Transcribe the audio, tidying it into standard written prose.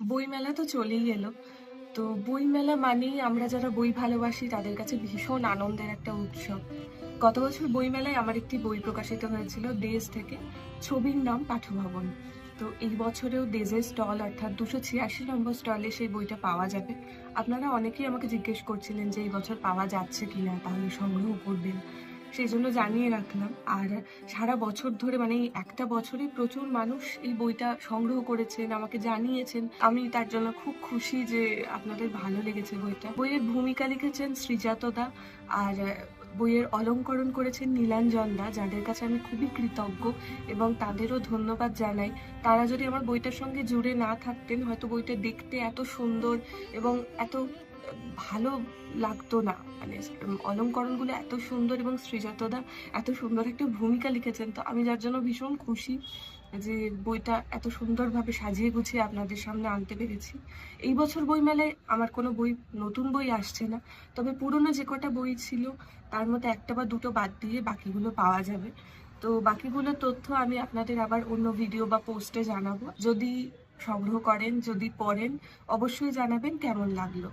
বইমেলা তো চলেই এলো। তো বইমেলা মানেই আমরা যারা বই ভালোবাসি তাদের কাছে ভীষণ আনন্দের একটা উৎসব। গত বছর বইমেলায় আমার একটি বই প্রকাশিত হয়েছিল ডেজ থেকে। ছবির নাম পাঠভবন। তো এই বছরেও ডেজের স্টল অর্থাৎ ২৮৬ নম্বর স্টলে সেই বইটা পাওয়া যাবে। আপনারা অনেকেই আমাকে জিজ্ঞেস করছিলেন যে এই বছর পাওয়া যাচ্ছে কিনা, তাহলে সংগ্রহ করবেন। সেজন্য জানিয়ে রাখলাম। আর সারা বছর ধরে মানে এই একটা বছরে প্রচুর মানুষ এই বইটা সংগ্রহ করেছেন, আমাকে জানিয়েছেন। আমি তার জন্য খুব খুশি যে আপনাদের ভালো লেগেছে বইটা। বইয়ের ভূমিকা লিখেছেন শ্রীজাত দা, আর বইয়ের অলংকরণ করেছেন নীলাঞ্জন দা, যাদের কাছে আমি খুবই কৃতজ্ঞ এবং তাদেরও ধন্যবাদ জানাই। তারা যদি আমার বইটার সঙ্গে জুড়ে না থাকতেন হয়তো বইটা দেখতে এত সুন্দর এবং এত ভালো লাগতো না। মানে অলংকরণগুলো এত সুন্দর এবং শ্রীজাতদা এত সুন্দর একটা ভূমিকা লিখেছেন। তো আমি যার জন্য ভীষণ খুশি যে বইটা এত সুন্দরভাবে সাজিয়ে গুছিয়ে আপনাদের সামনে আনতে পেরেছি। এই বছর বইমেলায় আমার কোনো বই নতুন বই আসছে না। তবে পুরনো যে কটা বই ছিল তার মধ্যে ১টা বা ২টো বাদ দিয়ে বাকিগুলো পাওয়া যাবে। তো বাকিগুলোর তথ্য আমি আপনাদের আবার অন্য ভিডিও বা পোস্টে জানাবো। যদি সংগ্রহ করেন, যদি পড়েন অবশ্যই জানাবেন কেমন লাগলো।